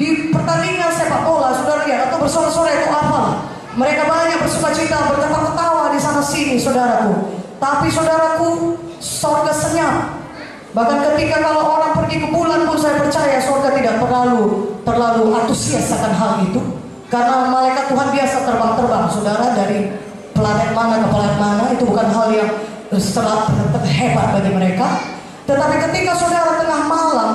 Di pertandingan sepak bola, saudara lihat, atau bersorak-sorai itu apa? Mereka banyak bersukacita, berketawa-ketawa di sana sini, saudaraku. Tapi saudaraku, sorga senyap. Bahkan ketika kalau orang pergi ke bulan pun saya percaya sorga tidak terlalu antusias akan hal itu. Karena malaikat Tuhan biasa terbang-terbang, saudara, dari planet mana ke planet mana. Itu bukan hal yang hebat bagi mereka. Tetapi ketika saudara tengah malam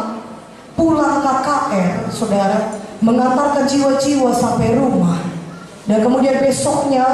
pulang KKR, saudara, mengantarkan jiwa-jiwa sampai rumah, dan kemudian besoknya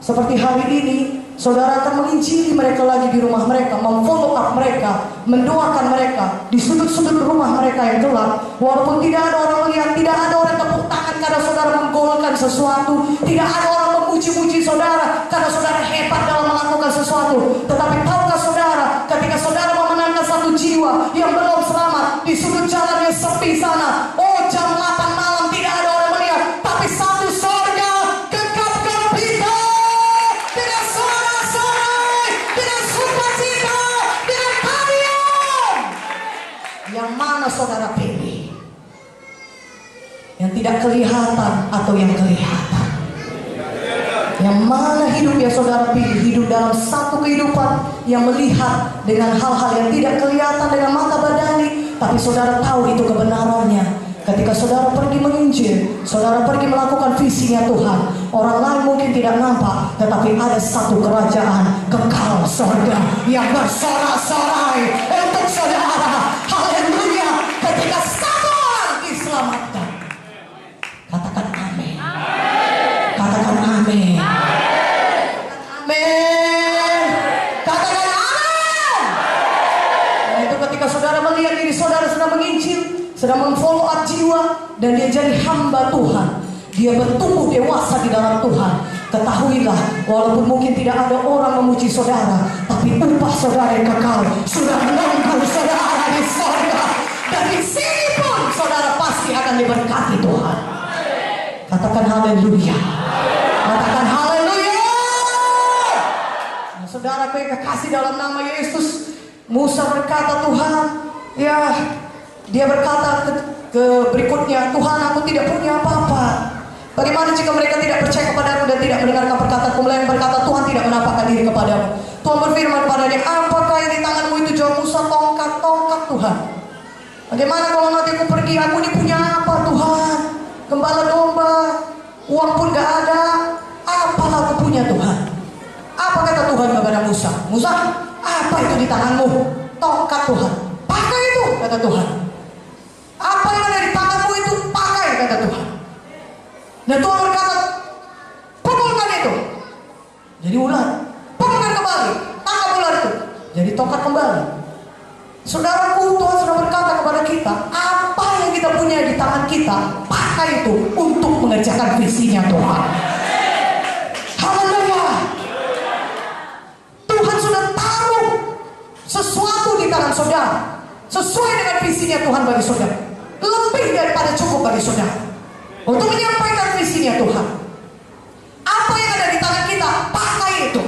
seperti hari ini, saudara akan menginjili mereka lagi di rumah mereka, memfollow up mereka, mendoakan mereka di sudut-sudut rumah mereka yang gelap. Walaupun tidak ada orang melihat, tidak ada orang tepuk tangan karena saudara menggolkan sesuatu, tidak ada orang memuji-muji saudara karena saudara hebat dalam melakukan sesuatu. Tetapi tahukah saudara, ketika saudara memenangkan satu jiwa yang belum selamat di sudut jalan yang sepi sana, oh jam 8 malam tidak ada orang melihat, tapi satu sorga gegap gempita dengan sorak-sorai, dengan sukacita, dengan tarian. Yang mana saudara pilih? Yang tidak kelihatan atau yang kelihatan? Yang mana hidup yang saudara pilih? Hidup dalam satu kehidupan yang melihat dengan hal-hal yang tidak kelihatan dengan mata badani, tapi saudara tahu itu kebenarannya. Ketika saudara pergi menginjil, saudara pergi melakukan visinya Tuhan, orang lain mungkin tidak nampak, tetapi ada satu kerajaan kekal sorga yang bersorak-sorai untuk saudara. Haleluya. Ketika satu orang diselamatkan, katakan amin. Katakan amin. Amin. Katakan amin. Nah, itu ketika saudara melihat diri saudara sedang menginjil, sedang memfollow up jiwa, dan dia jadi hamba Tuhan, dia bertumbuh dewasa di dalam Tuhan. Ketahuilah, walaupun mungkin tidak ada orang memuji saudara, tapi upah saudara yang kekal sudah menunggu saudara di sorga. Dan di sini pun saudara pasti akan diberkati Tuhan. Katakan haleluya. Katakan haleluya. Nah, saudara kekasih dalam nama Yesus, Musa berkata, Tuhan, ya, dia berkata ke berikutnya, Tuhan, aku tidak punya apa-apa. Bagaimana jika mereka tidak percaya kepadamu dan tidak mendengarkan perkataanku? Yang berkata, Tuhan tidak menampakkan diri kepadamu. Tuhan berfirman kepadanya, apakah yang di tanganmu itu? Jawab Musa, tongkat Tuhan. Bagaimana kalau nanti aku pergi, aku ini punya apa Tuhan? Gembala domba, uang pun gak ada. Apalah aku punya Tuhan? Apa kata Tuhan kepada Musa? Musa, apa itu di tanganmu? Tongkat Tuhan. Pakai itu, kata Tuhan. Apa yang ada di tanganmu itu? Pakai, kata Tuhan. Dan Tuhan berkata, pukulkan itu. Jadi ular. Pukulkan kembali. Tangkap ular itu. Jadi tongkat kembali. Saudaraku, Tuhan sudah berkata kepada kita, apa yang kita punya di tangan kita, pakai itu untuk mengerjakan visinya Tuhan. Haleluya. Tuhan sudah taruh sesuatu di tangan saudara, sesuai dengan visinya Tuhan bagi saudara. Lebih daripada cukup bagi saudara untuk menyampaikan visinya Tuhan. Apa yang ada di tangan kita, pakai itu.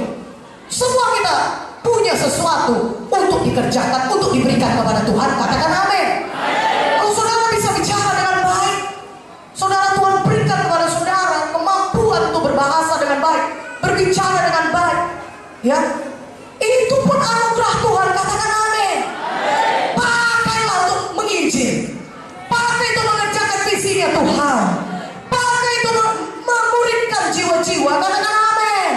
Semua kita punya sesuatu untuk dikerjakan, untuk diberikan kepada Tuhan. Katakan amin. Kalau saudara bisa bicara dengan baik, saudara, Tuhan berikan kepada saudara kemampuan untuk berbahasa dengan baik, berbicara dengan baik, ya, itu pun anugerah Tuhan. Katakan amin. Pakailah untuk menginjil. Pakai itu mengerjakan visinya Tuhan. Pakai itu memuridkan jiwa-jiwa. Katakan amin.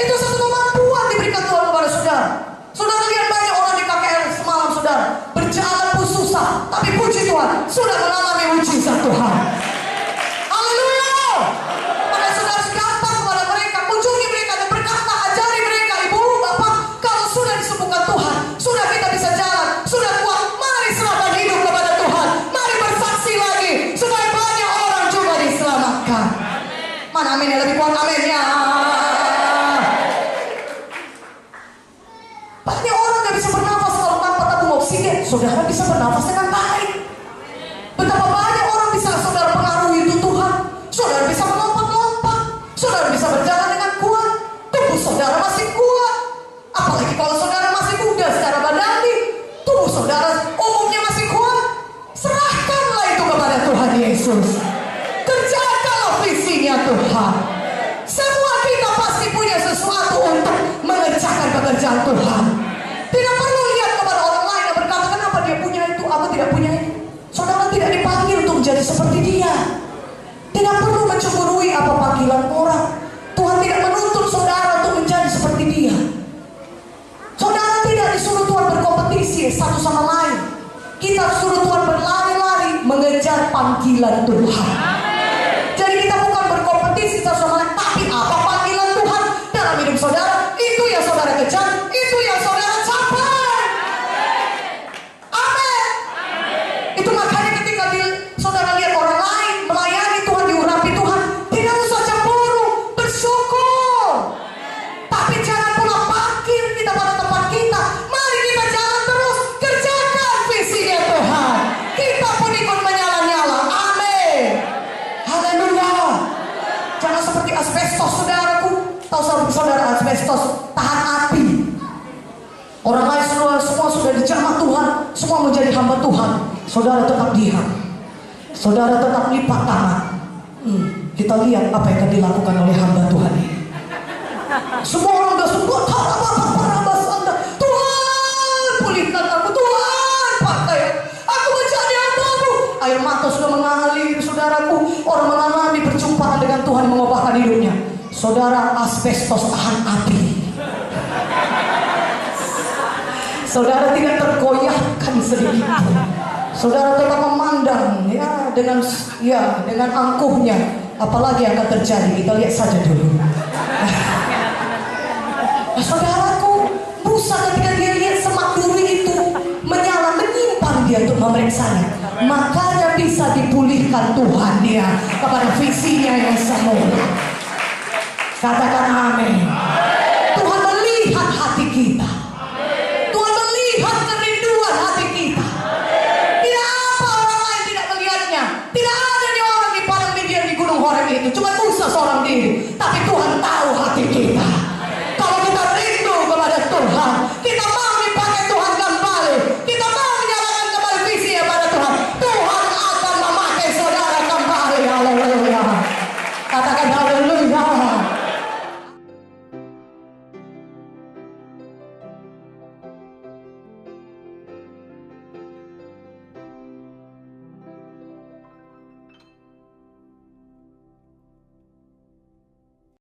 Itu satu kemampuan diberikan Tuhan kepada saudara. Saudara lihat banyak orang di KKR semalam, saudara, berjalan pun susah, tapi puji Tuhan sudah mengalami mujizat Tuhan. Haleluya. Maka saudara datang kepada mereka, kunjungi mereka dan berkata, ajari mereka, ibu, bapak, kalau sudah disembuhkan Tuhan, sudah kita bisa jalan, sudah kuat, mari serahkan hidup kepada Tuhan. Mari bersaksi lagi supaya banyak orang juga diselamatkan. Mana amin yang lebih kuat? Aminnya. Banyak orang gak bisa bernafas kalau tanpa tabung oksigen. Saudara bisa bernafas dengan baik. Tuhan Yesus. Kerjakanlah visinya Tuhan. Semua kita pasti punya sesuatu untuk mengerjakan pekerjaan Tuhan. Tidak perlu lihat kepada orang lain yang berkata, kenapa dia punya itu, aku tidak punya itu. Saudara tidak dipanggil untuk menjadi seperti dia. Tidak perlu mencemburui apa panggilan orang. Tuhan tidak menuntut saudara untuk menjadi seperti dia. Saudara tidak disuruh Tuhan berkompetisi satu sama lain. Kita suruh Tuhan berlari-lari mengejar panggilan Tuhan. Jadi kita bukan berkompetisi satu sama lain, tapi apa panggilan Tuhan dalam hidup saudara, itu yang saudara kejar, itu yang saudara capai. Amin. Itu makanya ketika saudara lihat orang lain melayani Tuhan, diurapi Tuhan, tidak usah cemburu, bersyukur. Tapi jangan pula parkir kita pada tempat kita. Mari kita jalan terus, kerjakan visinya Tuhan. Kita pun ikut menyala-nyala. Amin. Haleluya. Jangan seperti asbestos, saudaraku. Tahu saudara asbestos tahan api. Orang lain semua sudah dijamah Tuhan, semua menjadi hamba Tuhan. Saudara tetap diam. Saudara tetap lipat tangan. Kita lihat apa yang akan dilakukan oleh hamba Tuhan ini. Semua orang sudah sembuh. Tuhan, pulihkan aku. Tuhan, pakai aku menjadi hamba-Mu. Air mata sudah mengalir, saudaraku. Orang mengalami perjumpaan dengan Tuhan, mengubahkan hidupnya. Saudara, asbestos tahan api. Saudara tidak tergoyahkan sedikit. Saudara tetap memandang dengan angkuhnya. Apalagi yang akan terjadi, kita lihat saja dulu. Saudaraku, Musa ketika dia lihat semak duri itu menyala, menyimpan dia untuk memeriksanya, makanya bisa dipulihkan Tuhan dia kepada visinya yang semula. Katakan amin. Tuhan melihat hati kita. Tuhan melihat kerinduan hati kita. Tidak apa orang lain tidak melihatnya. Tidak ada orang di padang Midian, di gunung Horeb itu. Cuma Musa seorang diri. Tapi Tuhan tahu hati